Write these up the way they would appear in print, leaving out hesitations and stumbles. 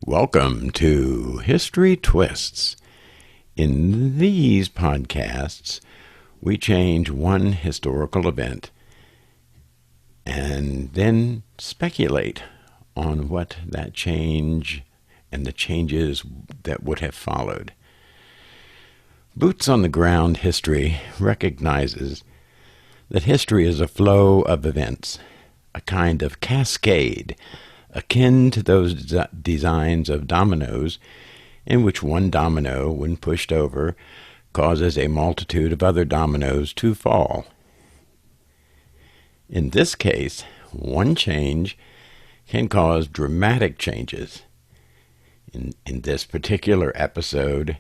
Welcome to History Twists. In these podcasts, we change one historical event and then speculate on what that change and the changes that would have followed. Boots on the ground history recognizes that history is a flow of events, a kind of cascade akin to those designs of dominoes in which one domino, when pushed over, causes a multitude of other dominoes to fall. In this case, one change can cause dramatic changes. In this particular episode,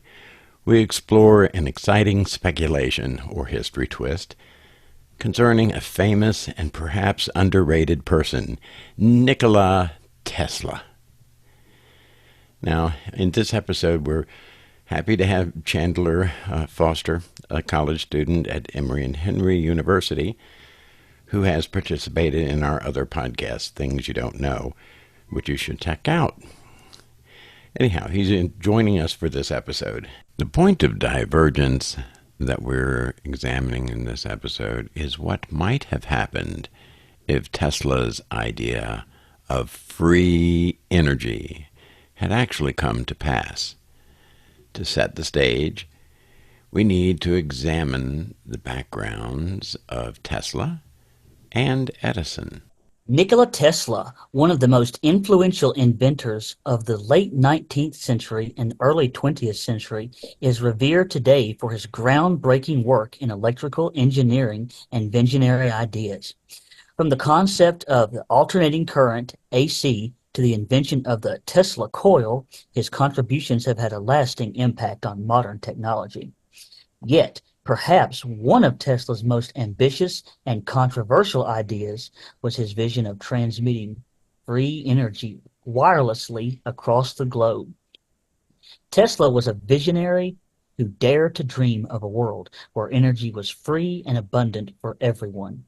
we explore an exciting speculation or history twist concerning a famous and perhaps underrated person, Nikola Tesla. Now, in this episode, we're happy to have Chandler Foster, a college student at Emory and Henry University, who has participated in our other podcast, Things You Don't Know, which you should check out. Anyhow, he's joining us for this episode. The point of divergence that we're examining in this episode is what might have happened if Tesla's idea of free energy had actually come to pass. To set the stage, we need to examine the backgrounds of Tesla and Edison. Nikola Tesla, one of the most influential inventors of the late 19th century and early 20th century, is revered today for his groundbreaking work in electrical engineering and visionary ideas. From the concept of the alternating current, AC, to the invention of the Tesla coil, his contributions have had a lasting impact on modern technology. Yet, perhaps one of Tesla's most ambitious and controversial ideas was his vision of transmitting free energy wirelessly across the globe. Tesla was a visionary who dared to dream of a world where energy was free and abundant for everyone.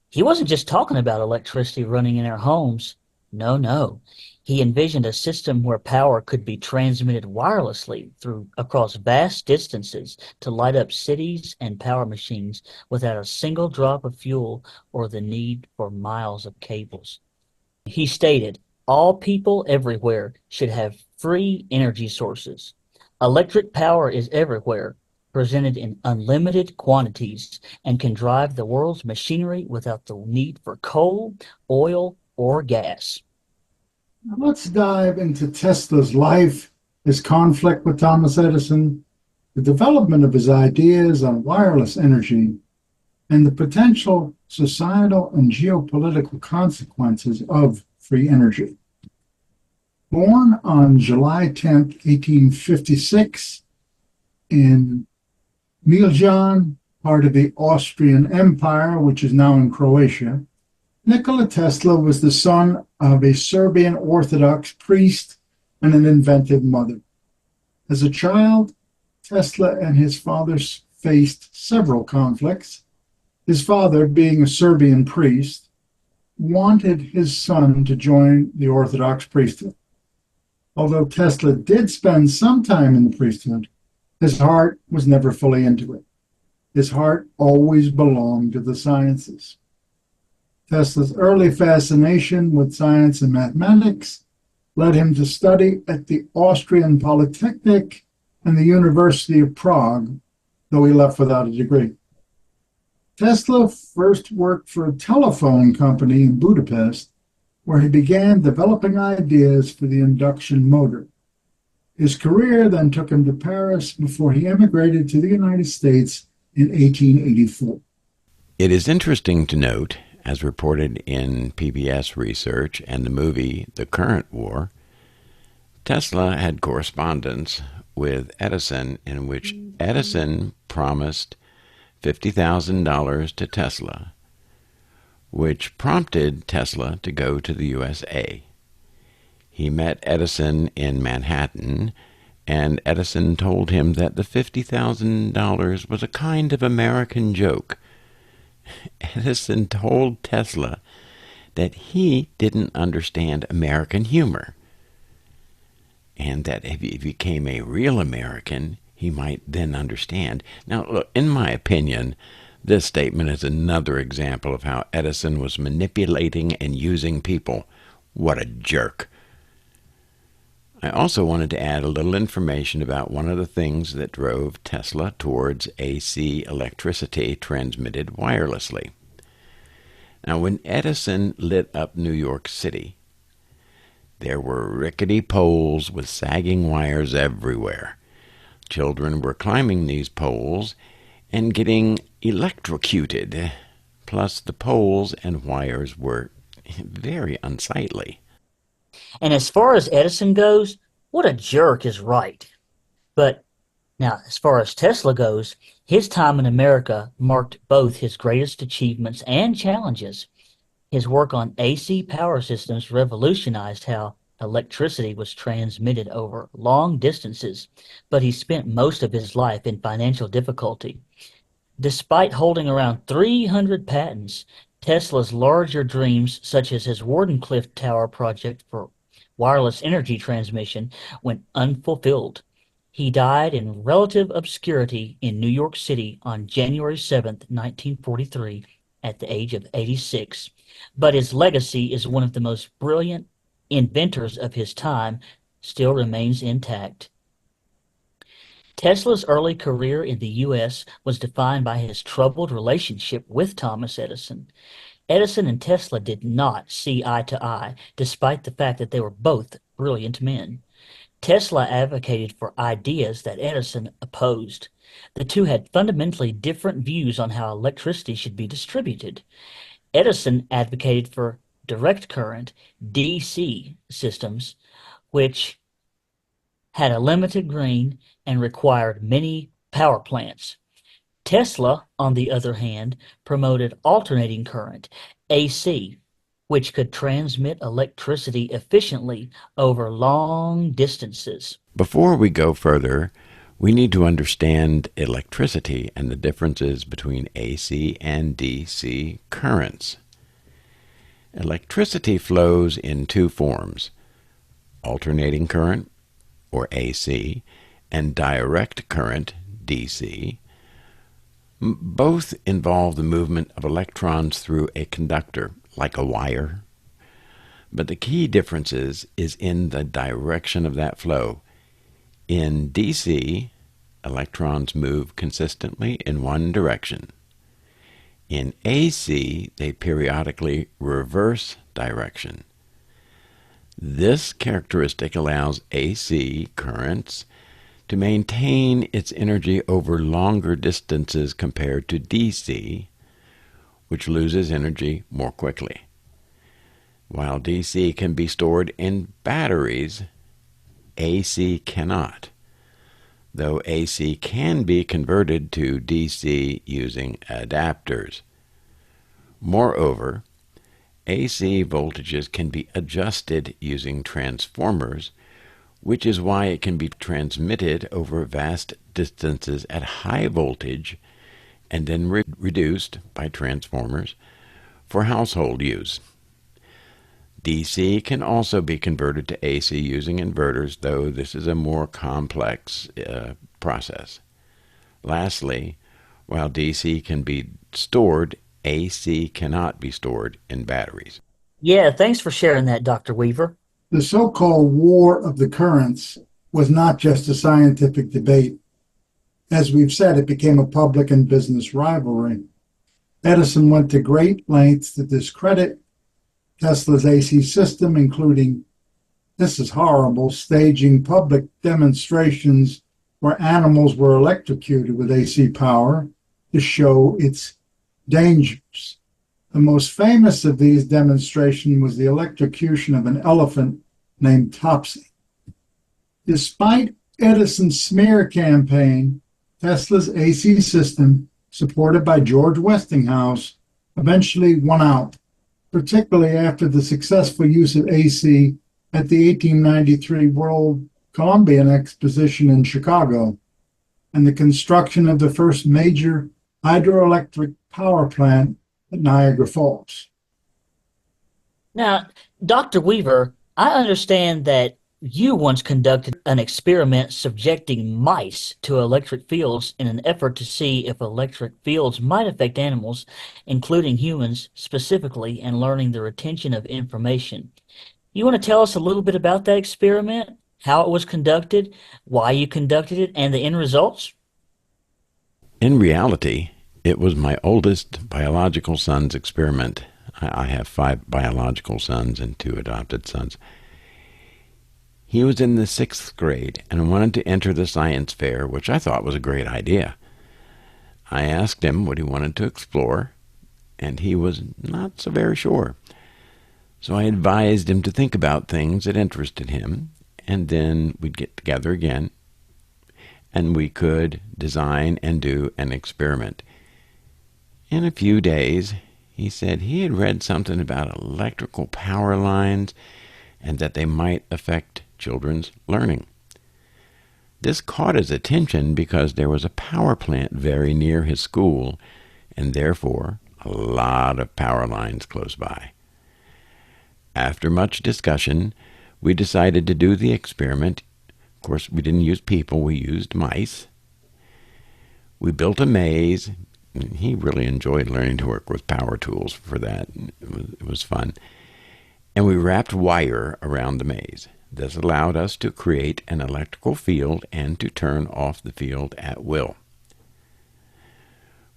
He wasn't just talking about electricity running in our homes. No. He envisioned a system where power could be transmitted wirelessly across vast distances to light up cities and power machines without a single drop of fuel or the need for miles of cables. He stated, all people everywhere should have free energy sources. Electric power is everywhere, presented in unlimited quantities, and can drive the world's machinery without the need for coal, oil, or gas. Let's dive into Tesla's life, his conflict with Thomas Edison, the development of his ideas on wireless energy, and the potential societal and geopolitical consequences of free energy. Born on July 10, 1856, in Miljan, part of the Austrian Empire, which is now in Croatia, Nikola Tesla was the son of a Serbian Orthodox priest and an inventive mother. As a child, Tesla and his father faced several conflicts. His father, being a Serbian priest, wanted his son to join the Orthodox priesthood. Although Tesla did spend some time in the priesthood, his heart was never fully into it. His heart always belonged to the sciences. Tesla's early fascination with science and mathematics led him to study at the Austrian Polytechnic and the University of Prague, though he left without a degree. Tesla first worked for a telephone company in Budapest, where he began developing ideas for the induction motor. His career then took him to Paris before he emigrated to the United States in 1884. It is interesting to note, as reported in PBS research and the movie The Current War, Tesla had correspondence with Edison in which Edison promised $50,000 to Tesla, which prompted Tesla to go to the USA. He met Edison in Manhattan, and Edison told him that the $50,000 was a kind of American joke. Edison told Tesla that he didn't understand American humor. and that if he became a real American, he might then understand. Now, look, in my opinion, this statement is another example of how Edison was manipulating and using people. What a jerk. I also wanted to add a little information about one of the things that drove Tesla towards AC electricity transmitted wirelessly. Now, when Edison lit up New York City, there were rickety poles with sagging wires everywhere. Children were climbing these poles and getting electrocuted. Plus, the poles and wires were very unsightly. And as far as Edison goes, what a jerk is right. But now, as far as Tesla goes, his time in America marked both his greatest achievements and challenges. His work on AC power systems revolutionized how electricity was transmitted over long distances, but he spent most of his life in financial difficulty. Despite holding around 300 patents, Tesla's larger dreams, such as his Wardenclyffe Tower project for wireless energy transmission, went unfulfilled. He died in relative obscurity in New York City on January 7, 1943, at the age of 86. But his legacy as one of the most brilliant inventors of his time still remains intact. Tesla's early career in the U.S. was defined by his troubled relationship with Thomas Edison. Edison and Tesla did not see eye to eye, despite the fact that they were both brilliant men. Tesla advocated for ideas that Edison opposed. The two had fundamentally different views on how electricity should be distributed. Edison advocated for direct current, DC systems, which had a limited gain and required many power plants. Tesla, on the other hand, promoted alternating current, AC, which could transmit electricity efficiently over long distances. Before we go further, we need to understand electricity and the differences between AC and DC currents. Electricity flows in two forms: alternating current, or AC, and direct current, DC. Both involve the movement of electrons through a conductor, like a wire. But the key difference is in the direction of that flow. In DC, electrons move consistently in one direction. In AC, they periodically reverse direction. This characteristic allows AC currents to maintain its energy over longer distances compared to DC, which loses energy more quickly. While DC can be stored in batteries, AC cannot, though AC can be converted to DC using adapters. Moreover, AC voltages can be adjusted using transformers, which is why it can be transmitted over vast distances at high voltage and then reduced by transformers for household use. DC can also be converted to AC using inverters, though this is a more complex process. Lastly, while DC can be stored, AC cannot be stored in batteries. Yeah, thanks for sharing that, Dr. Weaver. The so-called War of the Currents was not just a scientific debate. As we've said, it became a public and business rivalry. Edison went to great lengths to discredit Tesla's AC system, including, this is horrible, staging public demonstrations where animals were electrocuted with AC power to show its dangers. The most famous of these demonstrations was the electrocution of an elephant named Topsy. Despite Edison's smear campaign, Tesla's AC system, supported by George Westinghouse, eventually won out, particularly after the successful use of AC at the 1893 World Columbian Exposition in Chicago and the construction of the first major hydroelectric power plant at Niagara Falls. Now, Dr. Weaver, I understand that you once conducted an experiment subjecting mice to electric fields in an effort to see if electric fields might affect animals, including humans specifically, and learning the retention of information. You want to tell us a little bit about that experiment, how it was conducted, why you conducted it, and the end results? In reality, it was my oldest biological son's experiment. I have 5 biological sons and 2 adopted sons. He was in the 6th grade and wanted to enter the science fair, which I thought was a great idea. I asked him what he wanted to explore, and he was not so very sure. So I advised him to think about things that interested him, and then we'd get together again, and we could design and do an experiment. In a few days, he said he had read something about electrical power lines and that they might affect children's learning. This caught his attention because there was a power plant very near his school, and therefore a lot of power lines close by. After much discussion, we decided to do the experiment. Of course, we didn't use people, we used mice. We built a maze. He really enjoyed learning to work with power tools for that. It was fun. And we wrapped wire around the maze. This allowed us to create an electrical field and to turn off the field at will.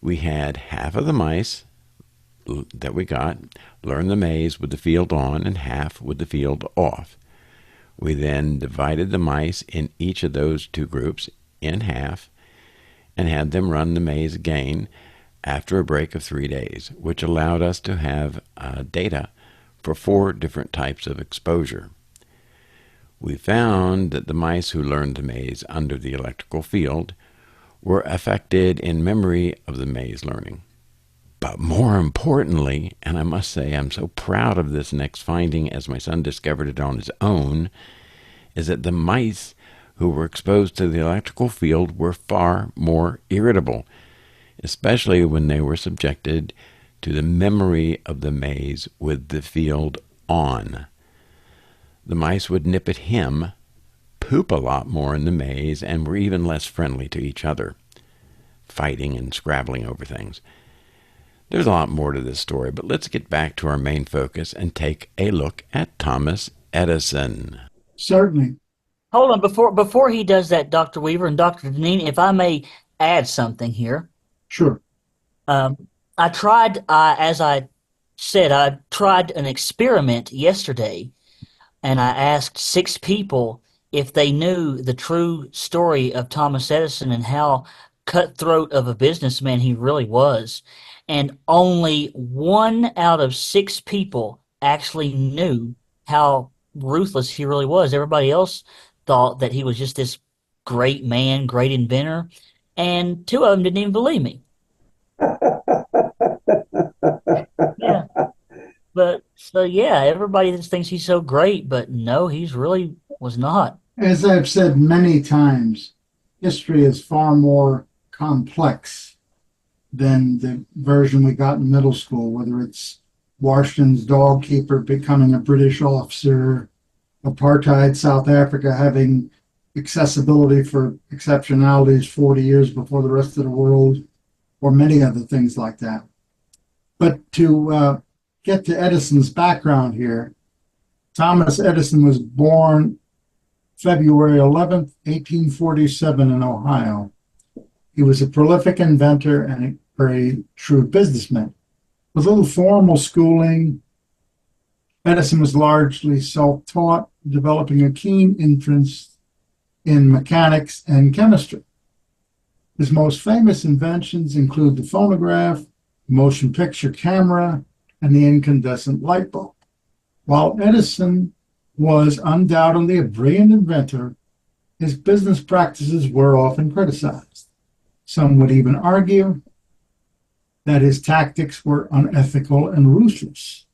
We had half of the mice that we got learn the maze with the field on and half with the field off. We then divided the mice in each of those 2 groups in half and had them run the maze again after a break of 3 days, which allowed us to have data for 4 different types of exposure. We found that the mice who learned the maze under the electrical field were affected in memory of the maze learning. But more importantly, and I must say I'm so proud of this next finding as my son discovered it on his own, is that the mice who were exposed to the electrical field were far more irritable, especially when they were subjected to the memory of the maze with the field on. The mice would nip at him, poop a lot more in the maze, and were even less friendly to each other, fighting and scrabbling over things. There's a lot more to this story, but let's get back to our main focus and take a look at Thomas Edison. Certainly. Hold on, before he does that, Dr. Weaver and Dr. Deneen, if I may add something here. Sure. I tried, as I said, I tried an experiment yesterday, and I asked 6 people if they knew the true story of Thomas Edison and how cutthroat of a businessman he really was. And only 1 out of 6 people actually knew how ruthless he really was. Everybody else thought that he was just this great man, great inventor, and 2 of them didn't even believe me. Yeah. But so yeah, everybody just thinks he's so great, but no, he's really was not. As I've said many times, history is far more complex than the version we got in middle school, whether it's Washington's dog keeper becoming a British officer, apartheid South Africa having accessibility for exceptionalities 40 years before the rest of the world, or many other things like that. But to get to Edison's background here, Thomas Edison was born February 11th, 1847 in Ohio. He was a prolific inventor and a very shrewd businessman. With little formal schooling, Edison was largely self-taught, developing a keen interest in mechanics and chemistry. His most famous inventions include the phonograph, the motion picture camera, and the incandescent light bulb. While Edison was undoubtedly a brilliant inventor, his business practices were often criticized. Some would even argue that his tactics were unethical and ruthless.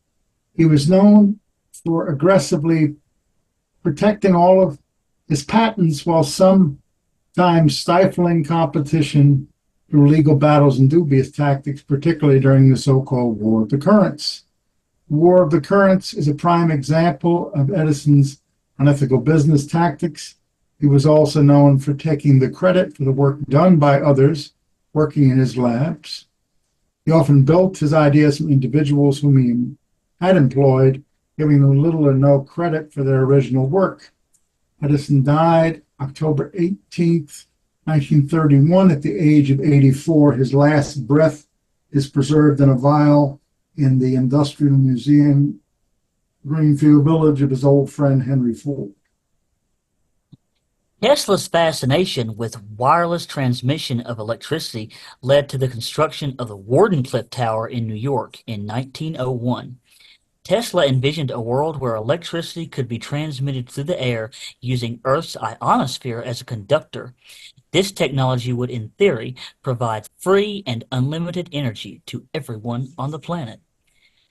He was known for aggressively protecting all of his patents while sometimes stifling competition through legal battles and dubious tactics, particularly during the so-called War of the Currents. The War of the Currents is a prime example of Edison's unethical business tactics. He was also known for taking the credit for the work done by others working in his labs. He often built his ideas from individuals whom he had employed, giving them little or no credit for their original work. Edison died October 18th, 1931, at the age of 84. His last breath is preserved in a vial in the Industrial Museum, Greenfield Village, of his old friend Henry Ford. Tesla's fascination with wireless transmission of electricity led to the construction of the Wardenclyffe Tower in New York in 1901. Tesla envisioned a world where electricity could be transmitted through the air using Earth's ionosphere as a conductor. This technology would, in theory, provide free and unlimited energy to everyone on the planet.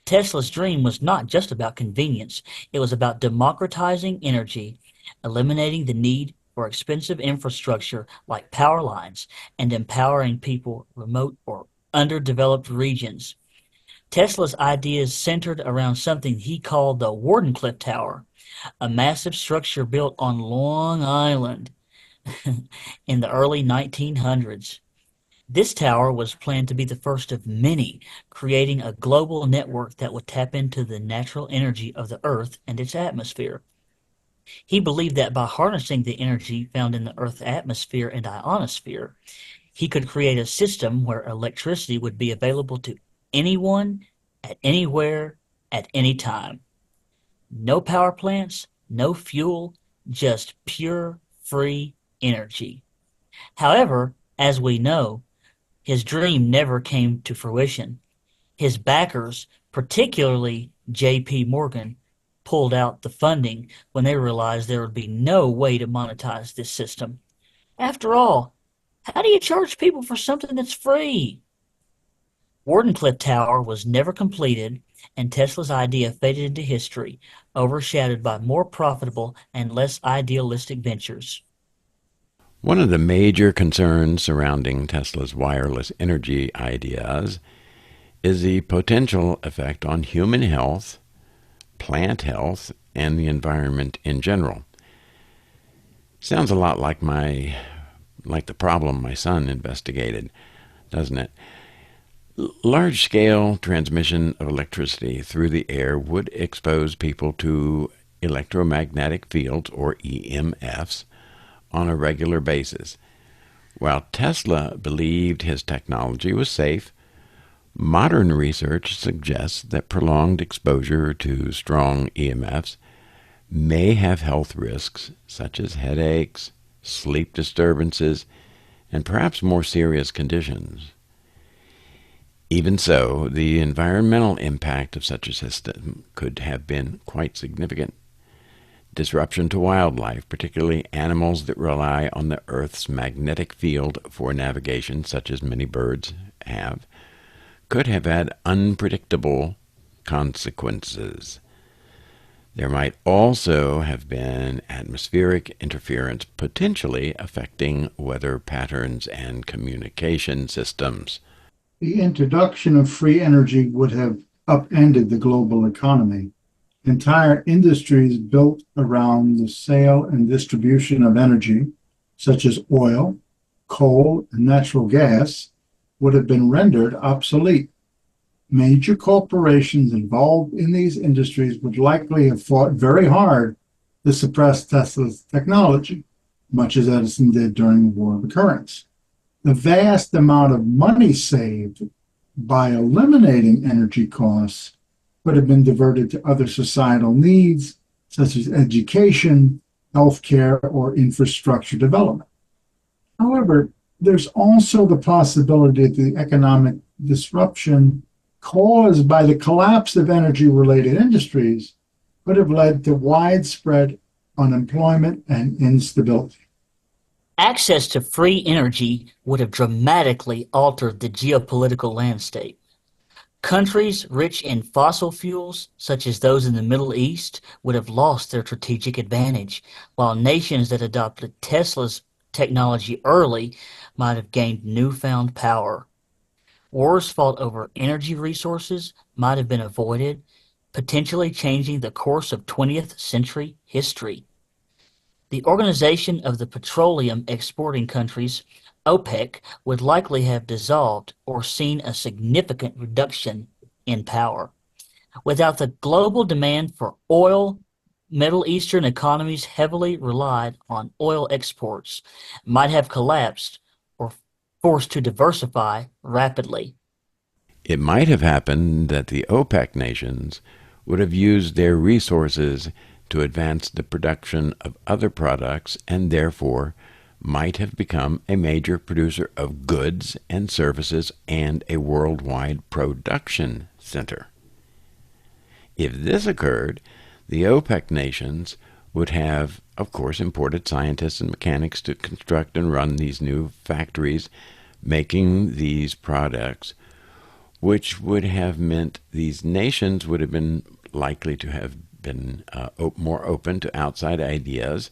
Tesla's dream was not just about convenience, it was about democratizing energy, eliminating the need for expensive infrastructure like power lines, and empowering people in remote or underdeveloped regions. Tesla's ideas centered around something he called the Wardenclyffe Tower, a massive structure built on Long Island in the early 1900s. This tower was planned to be the first of many, creating a global network that would tap into the natural energy of the Earth and its atmosphere. He believed that by harnessing the energy found in the Earth's atmosphere and ionosphere, he could create a system where electricity would be available to anyone, at anywhere, at any time. No power plants, no fuel, just pure, free energy. However, as we know, his dream never came to fruition. His backers, particularly J.P. Morgan, pulled out the funding when they realized there would be no way to monetize this system. After all, how do you charge people for something that's free? Wardenclyffe Tower was never completed, and Tesla's idea faded into history, overshadowed by more profitable and less idealistic ventures. One of the major concerns surrounding Tesla's wireless energy ideas is the potential effect on human health, plant health, and the environment in general. Sounds a lot like the problem my son investigated, doesn't it? Large-scale transmission of electricity through the air would expose people to electromagnetic fields, or EMFs, on a regular basis. While Tesla believed his technology was safe, modern research suggests that prolonged exposure to strong EMFs may have health risks such as headaches, sleep disturbances, and perhaps more serious conditions. Even so, the environmental impact of such a system could have been quite significant. Disruption to wildlife, particularly animals that rely on the Earth's magnetic field for navigation, such as many birds have, could have had unpredictable consequences. There might also have been atmospheric interference, potentially affecting weather patterns and communication systems. The introduction of free energy would have upended the global economy. Entire industries built around the sale and distribution of energy, such as oil, coal, and natural gas, would have been rendered obsolete. Major corporations involved in these industries would likely have fought very hard to suppress Tesla's technology, much as Edison did during the War of Occurrence. The vast amount of money saved by eliminating energy costs would have been diverted to other societal needs, such as education, healthcare, or infrastructure development. However, there's also the possibility that the economic disruption caused by the collapse of energy-related industries could have led to widespread unemployment and instability. Access to free energy would have dramatically altered the geopolitical landscape. Countries rich in fossil fuels, such as those in the Middle East, would have lost their strategic advantage, while nations that adopted Tesla's technology early might have gained newfound power. Wars fought over energy resources might have been avoided, potentially changing the course of 20th century history. The Organization of the Petroleum Exporting Countries, OPEC, would likely have dissolved or seen a significant reduction in power. Without the global demand for oil, Middle Eastern economies heavily relied on oil exports might have collapsed or forced to diversify rapidly. It might have happened that the OPEC nations would have used their resources to advance the production of other products and therefore might have become a major producer of goods and services and a worldwide production center. If this occurred, the OPEC nations would have, of course, imported scientists and mechanics to construct and run these new factories making these products, which would have meant these nations would have been likely to have been more open to outside ideas,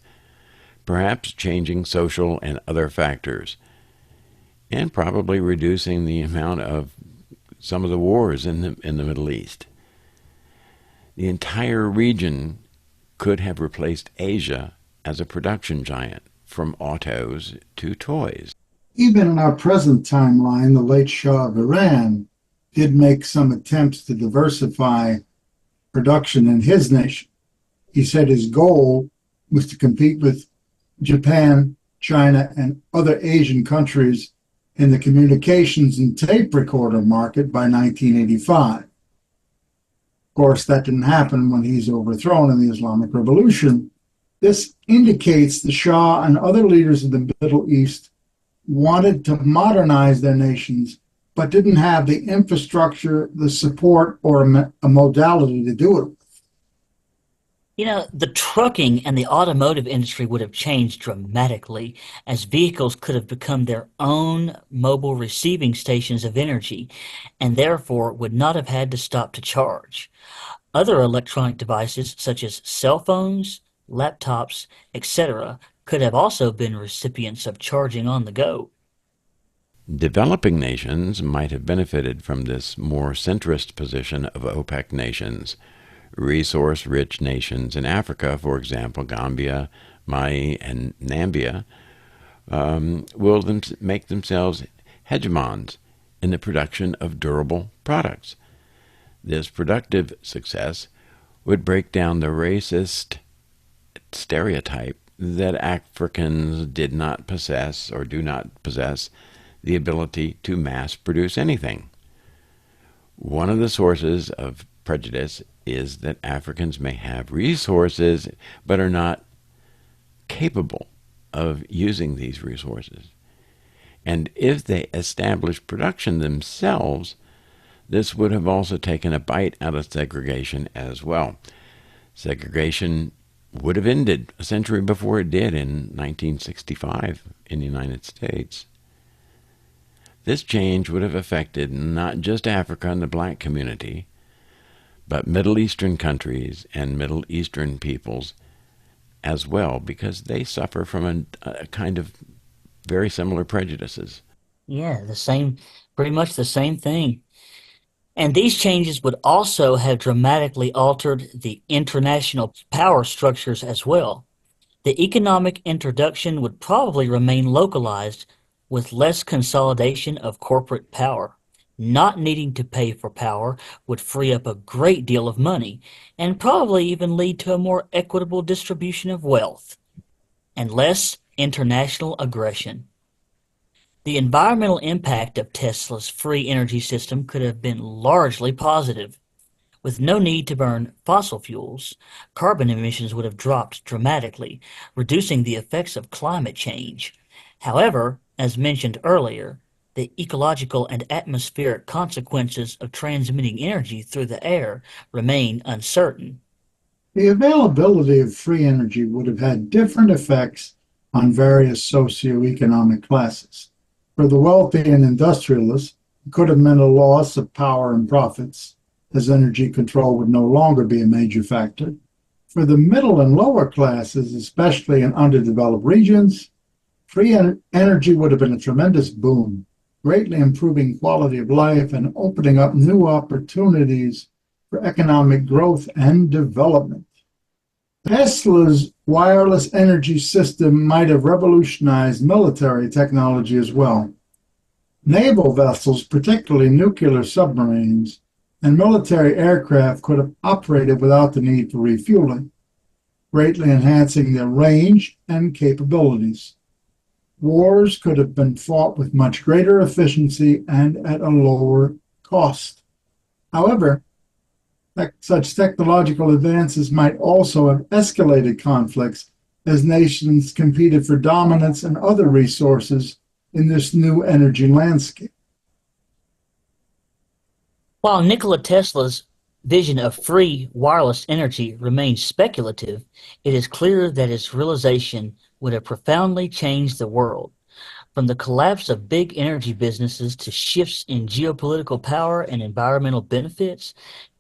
perhaps changing social and other factors, and probably reducing the amount of some of the wars in the Middle East. The entire region could have replaced Asia as a production giant, from autos to toys. Even in our present timeline, the late Shah of Iran did make some attempts to diversify production in his nation. He said his goal was to compete with Japan, China, and other Asian countries in the communications and tape recorder market by 1985. Of course, that didn't happen when he's overthrown in the Islamic Revolution. This indicates the Shah and other leaders of the Middle East wanted to modernize their nations, but didn't have the infrastructure, the support, or a modality to do it with. The trucking and the automotive industry would have changed dramatically as vehicles could have become their own mobile receiving stations of energy and therefore would not have had to stop to charge. Other electronic devices such as cell phones, laptops, etc. could have also been recipients of charging on the go. Developing nations might have benefited from this more centrist position of OPEC nations. Resource-rich nations in Africa, for example, Gambia, Mali, and Namibia, will make themselves hegemons in the production of durable products. This productive success would break down the racist stereotype that Africans did not possess or do not possess the ability to mass produce anything. One of the sources of prejudice is that Africans may have resources but are not capable of using these resources. And if they establish production themselves, this would have also taken a bite out of segregation as well. Segregation would have ended a century before it did in 1965 in the United States. This change would have affected not just Africa and the black community, but Middle Eastern countries and Middle Eastern peoples as well, because they suffer from a kind of very similar prejudices. Yeah, pretty much the same thing. And these changes would also have dramatically altered the international power structures as well. The economic introduction would probably remain localized with less consolidation of corporate power. Not needing to pay for power would free up a great deal of money and probably even lead to a more equitable distribution of wealth and less international aggression. The environmental impact of Tesla's free energy system could have been largely positive. With no need to burn fossil fuels, carbon emissions would have dropped dramatically, reducing the effects of climate change. However, as mentioned earlier, the ecological and atmospheric consequences of transmitting energy through the air remain uncertain. The availability of free energy would have had different effects on various socioeconomic classes. For the wealthy and industrialists, it could have meant a loss of power and profits, as energy control would no longer be a major factor. For the middle and lower classes, especially in underdeveloped regions, free energy would have been a tremendous boon, greatly improving quality of life and opening up new opportunities for economic growth and development. Tesla's wireless energy system might have revolutionized military technology as well. Naval vessels, particularly nuclear submarines, and military aircraft could have operated without the need for refueling, greatly enhancing their range and capabilities. Wars could have been fought with much greater efficiency and at a lower cost. However, such technological advances might also have escalated conflicts as nations competed for dominance and other resources in this new energy landscape. While Nikola Tesla's vision of free wireless energy remains speculative, it is clear that its realization would have profoundly changed the world. From the collapse of big energy businesses to shifts in geopolitical power and environmental benefits,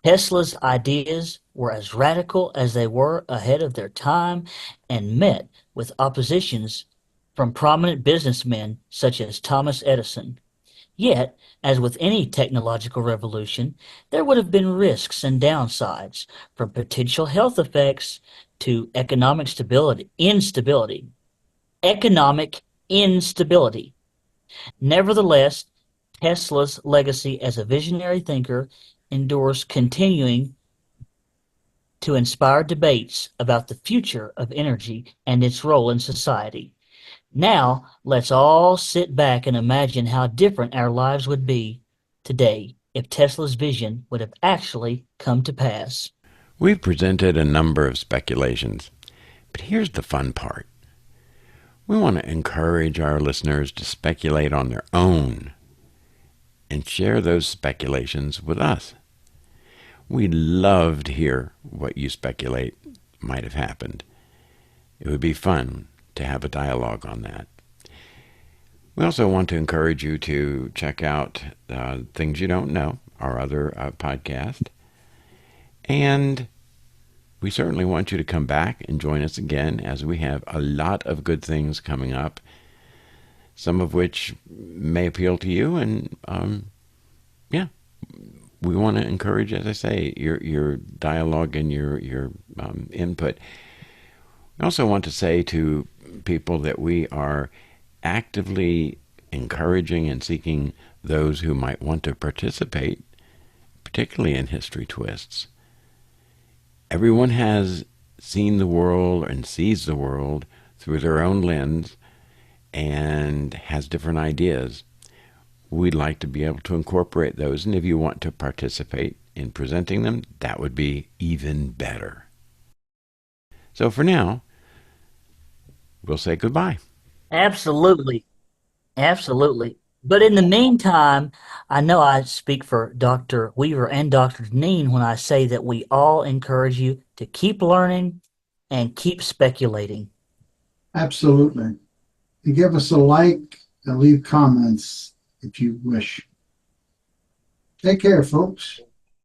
Tesla's ideas were as radical as they were ahead of their time and met with oppositions from prominent businessmen such as Thomas Edison. Yet, as with any technological revolution, there would have been risks and downsides, from potential health effects to economic instability. Nevertheless, Tesla's legacy as a visionary thinker endures, continuing to inspire debates about the future of energy and its role in society. Now, let's all sit back and imagine how different our lives would be today if Tesla's vision would have actually come to pass. We've presented a number of speculations, but here's the fun part. We want to encourage our listeners to speculate on their own and share those speculations with us. We'd love to hear what you speculate might have happened. It would be fun to have a dialogue on that. We also want to encourage you to check out Things You Don't Know, our other podcast. And we certainly want you to come back and join us again, as we have a lot of good things coming up, some of which may appeal to you. And we want to encourage, as I say, your dialogue and your input. We also want to say to people that we are actively encouraging and seeking those who might want to participate, particularly in History Twists. Everyone has seen the world and sees the world through their own lens and has different ideas. We'd like to be able to incorporate those, and if you want to participate in presenting them, that would be even better. So for now, we'll say goodbye. Absolutely. Absolutely. But in the meantime, I know I speak for Dr. Weaver and Dr. Deneen when I say that we all encourage you to keep learning and keep speculating. Absolutely. And give us a like and leave comments if you wish. Take care, folks.